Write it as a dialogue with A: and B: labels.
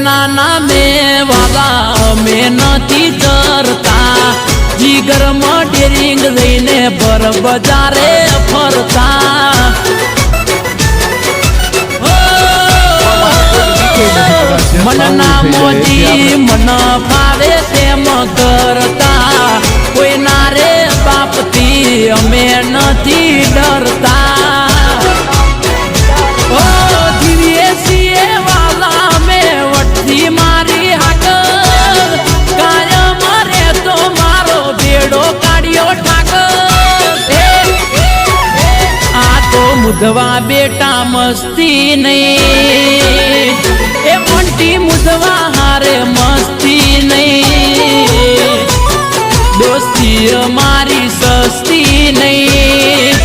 A: નાના મેં વાલા મેં નથી ડરતા જીગરમાં ડેરિંગ લઈને ભર બજારે ફરતા મન ના મોજી મન ફાવે તેમ કરતા કોઈ ના રે બાપથી અમે નથી ડરતા જીવીએ છીએ વાલા મેં વટથી મારી હાકર કાયમ રે તો મારો બેડો કાઢ્યો ઠાકર આ તો મુધવા બેટા મસ્તી નહીં એ મોટી મુધવા હારે મસ્તી નહીં દોસ્તી મારી સસ્તી નહીં